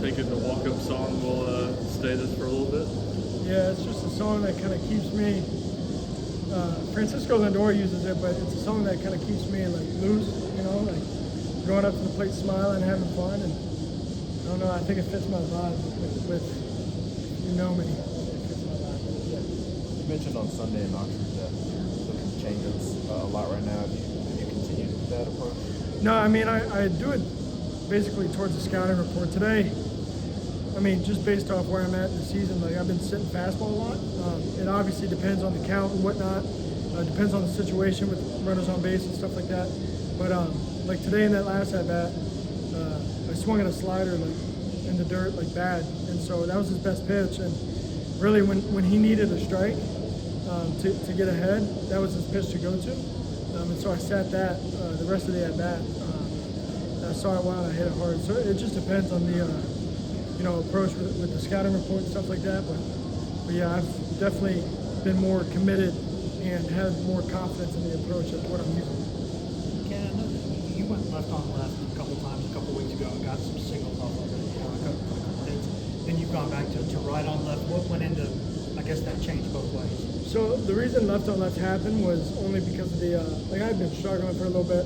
take it the walk-up song will stay this for a little bit? Yeah, it's just a song that kind of keeps me. Francisco Lindor uses it, but it's a song that kind of keeps me like loose, like going up to the plate, smiling, having fun, and I don't know. I think it fits my vibe with you know me. It fits my vibe. Yeah. You mentioned on Sunday in Oxford that looking at changes a lot right now. Have you continued with that approach? No, I mean I do it basically towards the scouting report today. I mean, just based off where I'm at in the season, like I've been sitting fastball a lot. It obviously depends on the count and whatnot. Depends on the situation with runners on base and stuff like that. But like today in that last at bat, I swung at a slider like in the dirt like bad, and so that was his best pitch. And really, when he needed a strike to get ahead, that was his pitch to go to. And so I sat that the rest of the at bat. I saw it well and I hit it hard. So it just depends on the approach with the scouting report and stuff like that. But yeah, I've definitely been more committed and had more confidence in the approach of what I'm using. Cannon, I know that you went left on left a couple times a couple weeks ago and got some signals off of it, a couple hits. Then you've gone back to right on left. What went into, I guess, that change both ways? So the reason left on left happened was only because of the, I've been struggling for a little bit.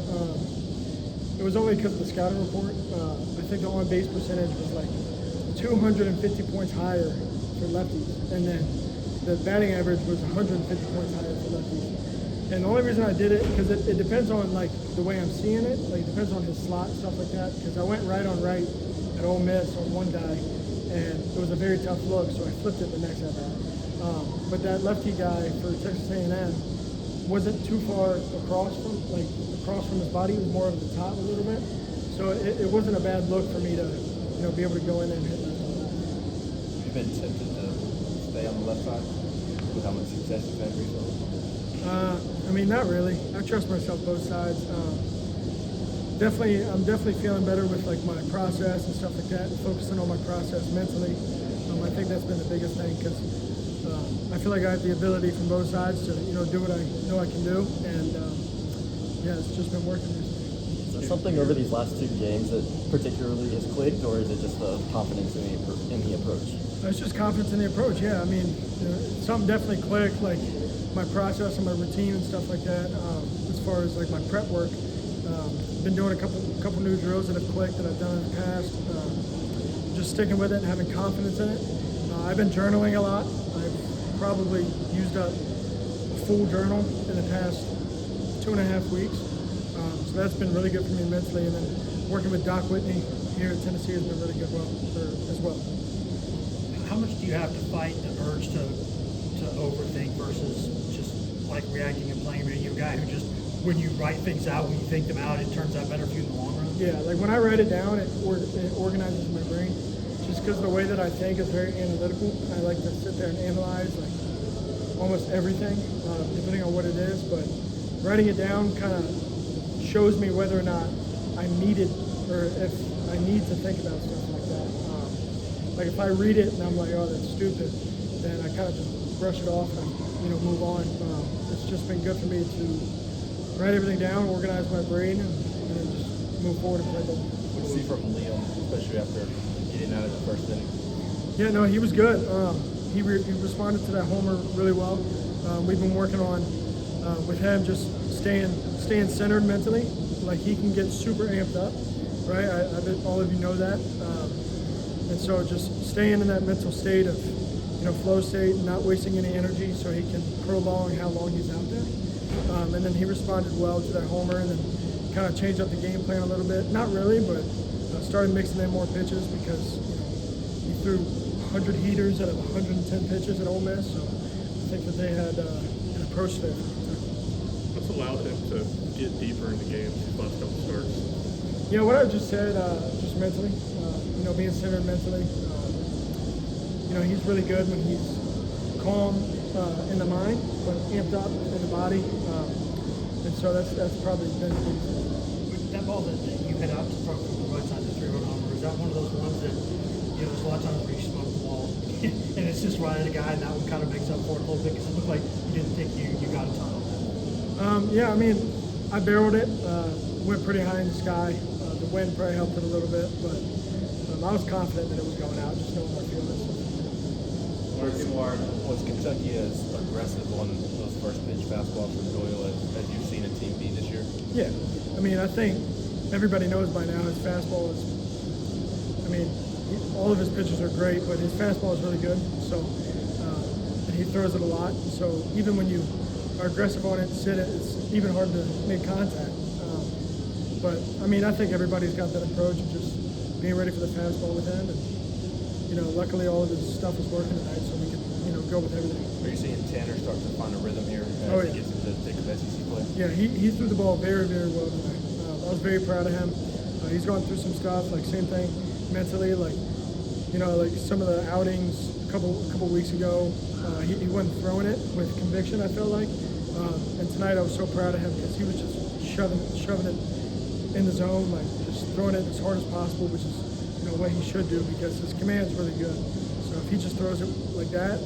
It was only because of the scouting report. I think the on-base percentage was like 250 points higher for lefties, and then the batting average was 150 points higher for lefties. And the only reason I did it, because it depends on like the way I'm seeing it, like it depends on his slot, stuff like that, because I went right on right at Ole Miss on one guy, and it was a very tough look, so I flipped it the next at bat. But that lefty guy for Texas A&M wasn't too far across from his body. It was more over the top a little bit, so it wasn't a bad look for me to be able to go in there and hit left on left. Have you been tempted to stay on the left side with how much success you've had recently? I mean, not really. I trust myself both sides. I'm definitely feeling better with like my process and stuff like that, and focusing on my process mentally. I think that's been the biggest thing, because I feel like I have the ability from both sides to do what I know I can do, and yeah, it's just been working recently. Is there something over these last two games that particularly has clicked, or is it just the confidence in the approach? It's just confidence in the approach, yeah. I mean, something definitely clicked, like my process and my routine and stuff like that. As far as like my prep work, been doing a couple new drills that have clicked that I've done in the past. Just sticking with it and having confidence in it. I've been journaling a lot. I've probably used up a full journal in the past 2.5 weeks. So that's been really good for me mentally. And then working with Doc Whitney here at Tennessee has been really good as well. How much do you have to fight the urge to overthink versus just like reacting and playing? Are you a guy who just, when you write things out, when you think them out, it turns out better for you in the long run? Yeah, like when I write it down, it organizes my brain. Just because the way that I think is very analytical. I like to sit there and analyze like almost everything, depending on what it is. But writing it down kind of shows me whether or not I need it, or if I need to think about stuff like that. Like if I read it and I'm like, oh, that's stupid, then I kind of just brush it off and move on. It's just been good for me to write everything down, organize my brain, and then just move forward and play ball. What do you see from Liam, especially after getting out of the first inning? Yeah, no, he was good. He responded to that homer really well. We've been working on with him just staying centered mentally. Like he can get super amped up, right? I bet all of you know that. And so just staying in that mental state of flow state, and not wasting any energy, so he can prolong how long he's out there. And then he responded well to that homer, and then kind of changed up the game plan a little bit. Not really, but started mixing in more pitches, because he threw 100 heaters out of 110 pitches at Ole Miss. So I think that they had an approach there. What's allowed him to get deeper into games these last couple starts? Yeah, what I just said, just mentally, being centered mentally. He's really good when he's calm in the mind, but amped up in the body. And so that's probably been the biggest. That ball that you hit out from the right side, the 3-run homer, is that one of those ones that, there's a lot of times where you smoke the ball and it's just right at a guy, and that one kind of makes up for it a little bit, because it looked like you didn't think you got a ton on that? Yeah, I mean, I barreled it, went pretty high in the sky. The wind probably helped it a little bit, but I was confident that it was going out, just knowing our fielders. Was Kentucky as aggressive on those first pitch fastballs from Doyle as you've seen a team be this year? Yeah, I mean, I think everybody knows by now his fastball is. I mean, all of his pitches are great, but his fastball is really good. So, and he throws it a lot. So even when you are aggressive on it, sit it, it's even hard to make contact. But I mean, I think everybody's got that approach of just being ready for the fastball with him, and luckily all of his stuff is working tonight, so we can go with everything. Are you seeing Tanner start to find a rhythm here as Oh, he yeah. gets into the thick of SEC play? Yeah, he threw the ball very, very well tonight. I was very proud of him. He's gone through some stuff, like same thing mentally, like some of the outings a couple weeks ago, he wasn't throwing it with conviction, I felt like. And tonight I was so proud of him because he was just shoving it in the zone, like just throwing it as hard as possible, which is what he should do because his command's really good. So if he just throws it like that,